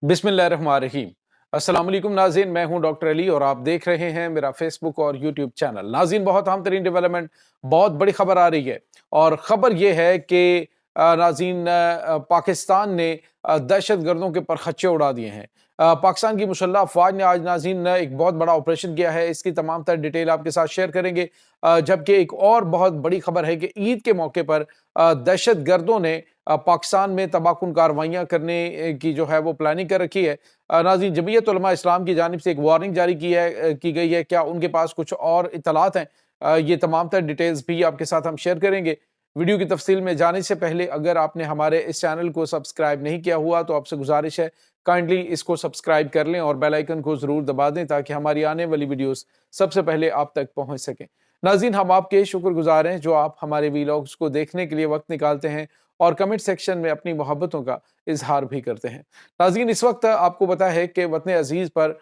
बिस्मिल्लाहिर्रहमानिर्रहीम। अस्सलाम वालेकुम नाज़रीन, मैं हूं डॉक्टर अली और आप देख रहे हैं मेरा फेसबुक और यूट्यूब चैनल। नाज़रीन, बहुत अहम तरीन डेवलपमेंट, बहुत बड़ी खबर आ रही है और ख़बर यह है कि नाज़रीन पाकिस्तान ने दहशतगर्दों के परखच्चे उड़ा दिए हैं। पाकिस्तान की मुसल्लह अफ़वाज ने आज नाज़रीन एक बहुत बड़ा ऑपरेशन किया है। इसकी तमाम तर डिटेल आपके साथ शेयर करेंगे। जबकि एक और बहुत बड़ी खबर है कि ईद के मौके पर दहशतगर्दों ने पाकिस्तान में तबाहकुन कार्रवाइयाँ करने की जो है वो प्लानिंग कर रखी है। नाज़रीन, जमीयत उलमा इस्लाम की जानिब से एक वार्निंग जारी की गई है। क्या उनके पास कुछ और इत्तलात हैं? ये तमाम तर डिटेल्स भी आपके साथ हम शेयर करेंगे। वीडियो की तफसील में जाने से पहले अगर आपने हमारे इस चैनल को सब्सक्राइब नहीं किया हुआ तो आपसे गुजारिश है, काइंडली इसको सब्सक्राइब कर लें और बेल आइकन को ज़रूर दबा दें ताकि हमारी आने वाली वीडियोस सबसे पहले आप तक पहुंच सकें। नाज़रीन, हम आपके शुक्रगुजार हैं जो आप हमारे वीलॉग्स को देखने के लिए वक्त निकालते हैं और कमेंट सेक्शन में अपनी मोहब्बतों का इजहार भी करते हैं। नाज़रीन, इस वक्त आपको पता है कि वतन अजीज़ पर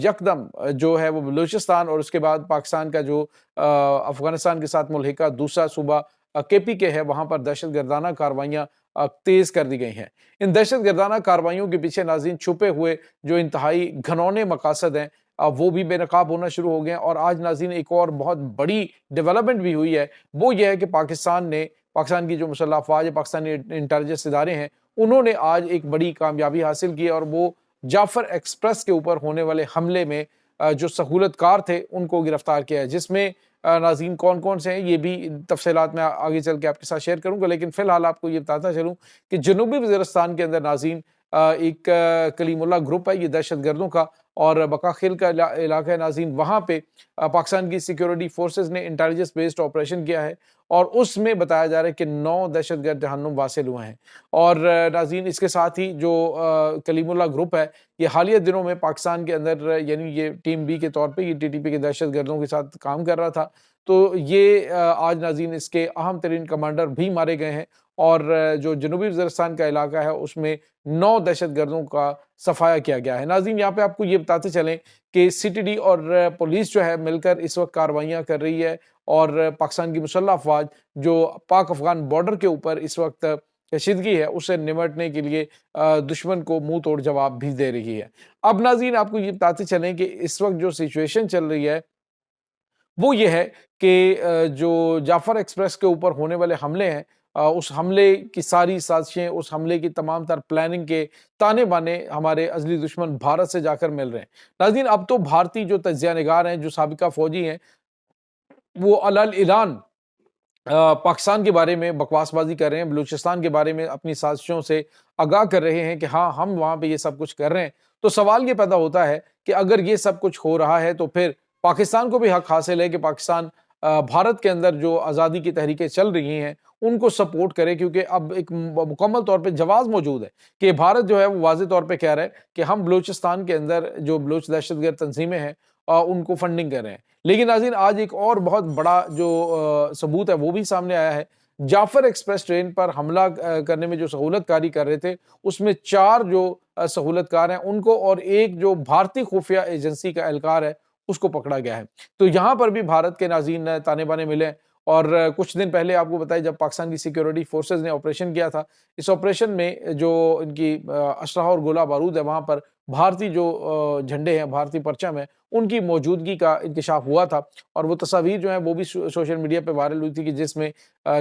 यकदम जो है वो बलूचिस्तान और उसके बाद पाकिस्तान का जो अफगानिस्तान के साथ मुल्हिका दूसरा सूबा KPK है, वहाँ पर दहशत गर्दाना कार्रवाइयाँ तेज़ कर दी गई हैं। इन दहशत गर्दाना कार्रवाइयों के पीछे नाज़रीन छुपे हुए जो इंतहाई घनौने मकासद हैं, वो भी बेनकाब होना शुरू हो गए हैं। और आज नाज़रीन एक और बहुत बड़ी डेवलपमेंट भी हुई है, वो ये है कि पाकिस्तान की जो मुसल्लह अफ़वाज है, पाकिस्तानी इंटेलिजेंस इदारे हैं, उन्होंने आज एक बड़ी कामयाबी हासिल की और वो जाफ़र एक्सप्रेस के ऊपर होने वाले हमले में जो सहूलतकार थे उनको गिरफ्तार किया है। जिसमें नाज़रीन कौन-कौन से हैं ये भी तफ़सीलात मैं आगे चल के आपके साथ शेयर करूँगा। लेकिन फ़िलहाल आपको ये बताता चलूँ कि जनूबी वज़ीरिस्तान के अंदर नाज़रीन एक कलीमुल्लाह ग्रुप है ये दहशतगर्दों का और बकाखिल का इलाका है नाज़रीन। वहाँ पे पाकिस्तान की सिक्योरिटी फोर्सेस ने इंटेलिजेंस बेस्ड ऑपरेशन किया है और उसमें बताया जा रहा है कि 9 दहशतगर्द जहन्नुम वासिल हुए हैं। और नाज़रीन इसके साथ ही जो कलीमुल्लाह ग्रुप है, ये हालिया दिनों में पाकिस्तान के अंदर यानी ये टीम बी के तौर पे ये TTP के दहशतगर्दों के साथ काम कर रहा था। तो ये आज नाज़रीन इसके अहम तरीन कमांडर भी मारे गए हैं और जो जनूबी वज़ीरिस्तान का इलाका है उसमें 9 दहशतगर्दों का सफाया किया गया है। नाज़रीन, यहाँ पे आपको ये बताते चलें कि CTD और पुलिस जो है मिलकर इस वक्त कार्रवाइयाँ कर रही है और पाकिस्तान की मुसल्लह अफ़वाज जो पाक अफ़गान बॉर्डर के ऊपर इस वक्त कशीदगी है उससे निमटने के लिए दुश्मन को मुंह तोड़ जवाब भी दे रही है। अब नाज़रीन आपको ये बताते चलें कि इस वक्त जो सिचुएशन चल रही है वो ये है कि जो जाफ़र एक्सप्रेस के ऊपर होने वाले हमले हैं, उस हमले की सारी साज़िशें, उस हमले की तमाम तर प्लानिंग के ताने-बाने हमारे अज़ली दुश्मन भारत से जाकर मिल रहे हैं। नाज़रीन, अब तो भारतीय जो तज्ज़िया निगार हैं, जो साबिक़ा फ़ौजी हैं, वो अलल ऐलान पाकिस्तान के बारे में बकवासबाजी कर रहे हैं, बलूचिस्तान के बारे में अपनी साजिशों से आगाह कर रहे हैं कि हाँ, हम वहाँ पे ये सब कुछ कर रहे हैं। तो सवाल ये पैदा होता है कि अगर ये सब कुछ हो रहा है तो फिर पाकिस्तान को भी हक हासिल है कि पाकिस्तान भारत के अंदर जो आज़ादी की तहरीकें चल रही हैं, उनको सपोर्ट करे, क्योंकि अब एक मुकम्मल तौर पे जवाज़ मौजूद है कि भारत जो है वो वाज़ेह तौर पे कह रहा है कि हम बलूचिस्तान के अंदर जो बलूच दहशतगर्द तंज़ीमें हैं उनको फंडिंग कर रहे हैं। लेकिन नाज़रीन आज एक और बहुत बड़ा जो सबूत है वो भी सामने आया है। जाफ़र एक्सप्रेस ट्रेन पर हमला करने में जो सहूलतकारी कर रहे थे, उसमें 4 जो सहूलतकार हैं उनको और एक जो भारतीय खुफिया एजेंसी का एहलकार है, उसको पकड़ा गया है। तो यहाँ पर भी भारत के नाज़रीन ताने-बाने मिले हैं और कुछ दिन पहले आपको बताया जब पाकिस्तान की सिक्योरिटी फोर्सेस ने ऑपरेशन किया था, इस ऑपरेशन में जो इनकी असलहा और गोला बारूद है, वहाँ पर भारतीय जो झंडे हैं, भारतीय परचम है, उनकी मौजूदगी का इंकशाफ हुआ था और वो तस्वीर जो है वो भी सोशल मीडिया पे वायरल हुई थी कि जिसमें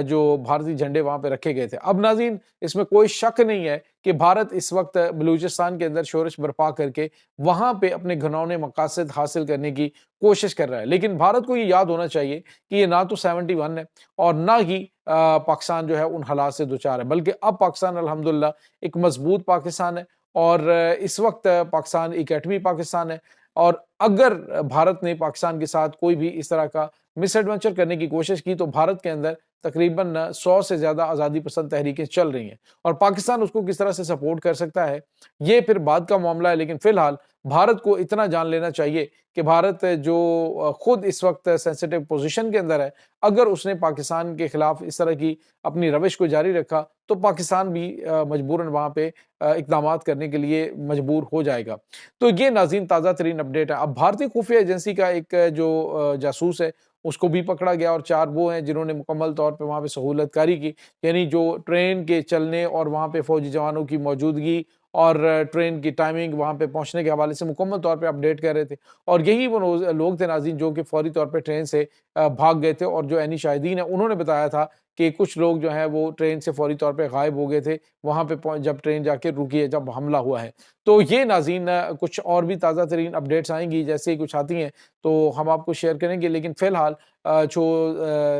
जो भारतीय झंडे वहाँ पे रखे गए थे। अब नाज़रीन इसमें कोई शक नहीं है कि भारत इस वक्त बलूचिस्तान के अंदर शोरश बर्पा करके वहाँ पे अपने घिनौने मकासद हासिल करने की कोशिश कर रहा है। लेकिन भारत को ये याद होना चाहिए कि ये ना तो 71 है और ना ही पाकिस्तान जो है उन हालात से दो-चार है, बल्कि अब पाकिस्तान अल्हम्दुलिल्लाह एक मजबूत पाकिस्तान है और इस वक्त पाकिस्तान एक एटमी पाकिस्तान है। और अगर भारत ने पाकिस्तान के साथ कोई भी इस तरह का मिसएडवेंचर करने की कोशिश की तो भारत के अंदर तकरीबन 100 से ज़्यादा आज़ादी पसंद तहरीकें चल रही हैं और पाकिस्तान उसको किस तरह से सपोर्ट कर सकता है, ये फिर बाद का मामला है। लेकिन फ़िलहाल भारत को इतना जान लेना चाहिए कि भारत जो खुद इस वक्त सेंसिटिव पोज़ीशन के अंदर है, अगर उसने पाकिस्तान के खिलाफ इस तरह की अपनी रविश को जारी रखा, तो पाकिस्तान भी मजबूरन वहाँ पे इक़दामात करने के लिए मजबूर हो जाएगा। तो ये नाज़रीन ताज़ा तरीन अपडेट है। अब भारतीय खुफिया एजेंसी का एक जो जासूस है, उसको भी पकड़ा गया और 4 वो हैं जिन्होंने मुकम्मल तौर पे वहाँ पे सहूलतकारी की। यानी जो ट्रेन के चलने और वहाँ पे फ़ौजी जवानों की मौजूदगी और ट्रेन की टाइमिंग वहाँ पे पहुँचने के हवाले से मुकम्मल तौर पे अपडेट कर रहे थे। और यही वो लोग थे नाज़रीन जो कि फ़ौरी तौर पे ट्रेन से भाग गए थे और जो ऐनी शाहिदीन है उन्होंने बताया था कि कुछ लोग जो हैं वो ट्रेन से फ़ौरी तौर पे गायब हो गए थे, वहाँ पे जब ट्रेन जाके रुकी है, जब हमला हुआ है। तो ये नाज़रीन कुछ और भी ताज़ा तरीन अपडेट्स आएँगी, जैसे ही कुछ आती हैं तो हम आपको शेयर करेंगे। लेकिन फ़िलहाल जो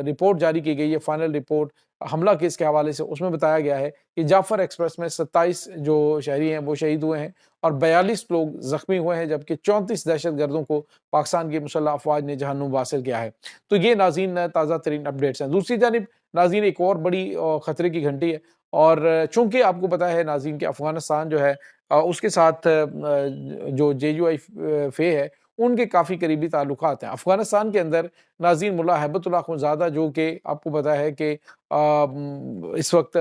रिपोर्ट जारी की गई है, फाइनल रिपोर्ट हमला केस के हवाले से, उसमें बताया गया है कि जाफ़र एक्सप्रेस में 27 जो शहरी हैं वो शहीद हुए हैं और 42 लोग ज़ख्मी हुए हैं, जबकि 34 दहशतगर्दों को पाकिस्तान की मुसल्लह अफ़वाज ने जहन्नुम हासिल किया है। तो ये नाज़रीन ताज़ा तरीन अपडेट्स हैं। दूसरी जानिब नाज़रीन एक और बड़ी खतरे की घंटी है और चूँकि आपको पता है नाज़रीन कि अफ़गानिस्तान जो है उसके साथ जो जेयूआई फ़े है, उनके काफ़ी करीबी ताल्लुकात हैं। अफ़गानिस्तान के अंदर नाज़रीन मुल्ला हैबतुल्लाह अख़ुंज़ादा जो कि आपको पता है कि इस वक़्त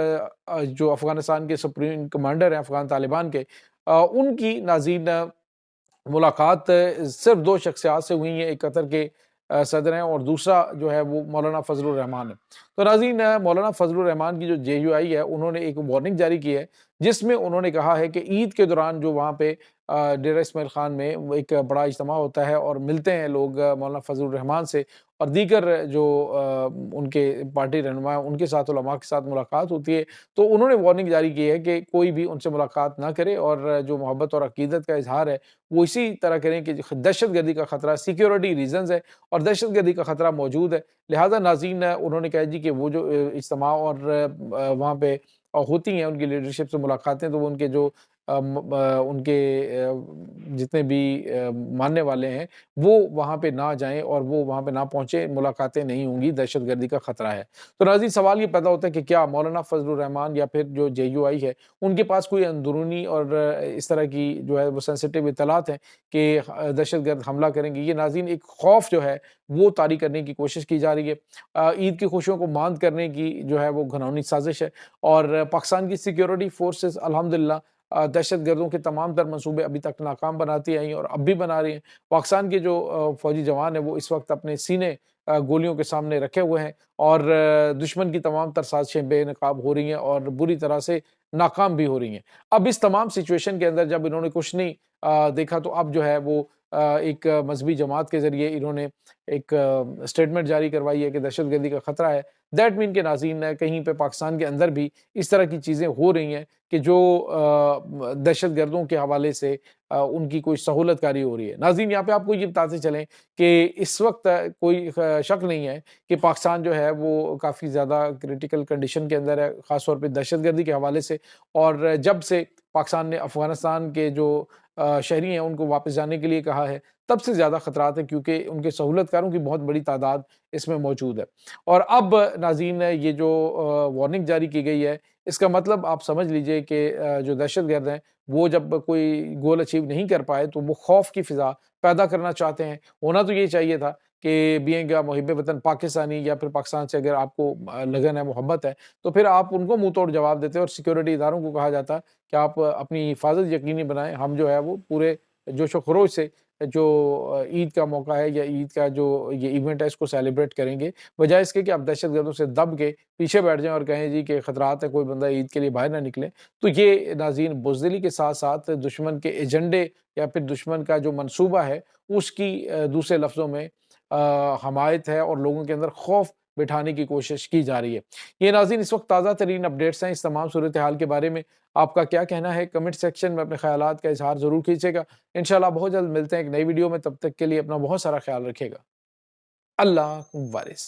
जो अफ़गानिस्तान के सुप्रीम कमांडर हैं अफ़गान तालिबान के उनकी नाज़रीन मुलाकात सिर्फ़ 2 शख्सियात से हुई है, एक कतर के सदर हैं और दूसरा जो है वो मौलाना फ़ज़लुर रहमान है। तो नाज़रीन मौलाना फ़ज़लुर रहमान की जो जेयूआई है उन्होंने एक वार्निंग जारी की है, जिसमें उन्होंने कहा है कि ईद के दौरान जो वहाँ पे डेरा इस्माइल ख़ान में वो एक बड़ा इज्तिमा होता है और मिलते हैं लोग मौलाना फ़ज़लुर रहमान से और दीगर जो उनके पार्टी रहनुमा हैं उनके साथ उलमा के साथ मुलाकात होती है। तो उन्होंने वार्निंग जारी की है कि कोई भी उनसे मुलाकात ना करे और जो मोहब्बत और अक़ीदत का इज़हार है वो इसी तरह करें कि दहशतगर्दी का खतरा सिक्योरिटी रीज़न्स है और दहशतगर्दी का खतरा मौजूद है। लिहाज़ा नाज़रीन उन्होंने कहा जी कि वो जो इज्तिमा और वहाँ पे होती हैं उनकी लीडरशिप से मुलाकातें तो वो उनके जो उनके जितने भी मानने वाले हैं वो वहाँ पे ना जाएँ और वो वहाँ पे ना पहुँचे, मुलाकातें नहीं होंगी, दहशतगर्दी का खतरा है। तो नाज़रीन सवाल ये पैदा होता है कि क्या मौलाना फ़ज़लुर रहमान या फिर जो जेयूआई है, उनके पास कोई अंदरूनी और इस तरह की जो है वो सेंसिटिव इत्तलात हैं कि दहशतगर्द हमला करेंगे? ये नाज़रीन एक खौफ जो है वो तारी करने की कोशिश की जा रही है। ईद की खुशियों को माँद करने की जो है वो घिनौनी साज़िश है और पाकिस्तान की सिक्योरिटी फ़ोर्सेस अल्हम्दुलिल्लाह दहशतगर्दों के तमाम तर मंसूबे अभी तक नाकाम बनाती आई और अब भी बना रही हैं। पाकिस्तान के जो फ़ौजी जवान हैं वो इस वक़्त अपने सीने गोलियों के सामने रखे हुए हैं और दुश्मन की तमाम तर साज़िशें बेनकाब हो रही हैं और बुरी तरह से नाकाम भी हो रही हैं। अब इस तमाम सिचुएशन के अंदर जब इन्होंने कुछ नहीं देखा तो अब जो है वो एक मज़हबी जमात के ज़रिए इन्होंने एक स्टेटमेंट जारी करवाई है कि दहशतगर्दी का खतरा है। दैट मीन के नाज़रीन कहीं पे पाकिस्तान के अंदर भी इस तरह की चीज़ें हो रही हैं कि जो दहशतगर्दों के हवाले से उनकी कोई सहूलतकारी हो रही है। नाज़रीन यहाँ पे आपको ये बताते चलें कि इस वक़्त कोई शक नहीं है कि पाकिस्तान जो है वो काफ़ी ज़्यादा क्रिटिकल कंडीशन के अंदर है, ख़ास तौर पे दहशतगर्दी के हवाले से और जब से पाकिस्तान ने अफ़गानिस्तान के जो शहरी हैं उनको वापस जाने के लिए कहा है, तब से ज़्यादा खतरात हैं क्योंकि उनके सहूलतकारों की बहुत बड़ी तादाद इसमें मौजूद है। और अब नाज़रीन ये जो वार्निंग जारी की गई है, इसका मतलब आप समझ लीजिए कि जो दहशतगर्द हैं, वो जब कोई गोल अचीव नहीं कर पाए, तो वो खौफ की फ़िज़ा पैदा करना चाहते हैं। होना तो ये चाहिए था कि बीइंग अ मुहिब्बे वतन पाकिस्तानी या फिर पाकिस्तान से अगर आपको लगन है, मोहब्बत है, तो फिर आप उनको मुँह तोड़ जवाब देते और सिक्योरिटी इदारों को कहा जाता कि आप अपनी हिफाज़त यकीनी बनाएँ, हम जो है वो पूरे जोश-ओ-खरोश से जो ईद का मौका है या ईद का जो ये इवेंट है इसको सेलिब्रेट करेंगे। बजाए इसके कि आप दहशतगर्दों से दब के पीछे बैठ जाएँ और कहें जी कि खतरात है, कोई बंदा ईद के लिए बाहर ना निकले। तो ये नाज़रीन बुज़दिली के साथ-साथ दुश्मन के एजेंडे या फिर दुश्मन का जो मंसूबा है उसकी दूसरे लफ्ज़ों में हमायत है और लोगों के अंदर खौफ बिठाने की कोशिश की जा रही है। ये नाज़रीन इस वक़्त ताज़ा तरीन अपडेट्स हैं इस तमाम सूरत-ए-हाल के बारे में। आपका क्या कहना है? कमेंट सेक्शन में अपने ख़यालात का इज़हार ज़रूर कीजिएगा। इंशाअल्लाह बहुत जल्द मिलते हैं एक नई वीडियो में, तब तक के लिए अपना बहुत सारा ख़्याल रखिएगा। अल्लाह वारिस।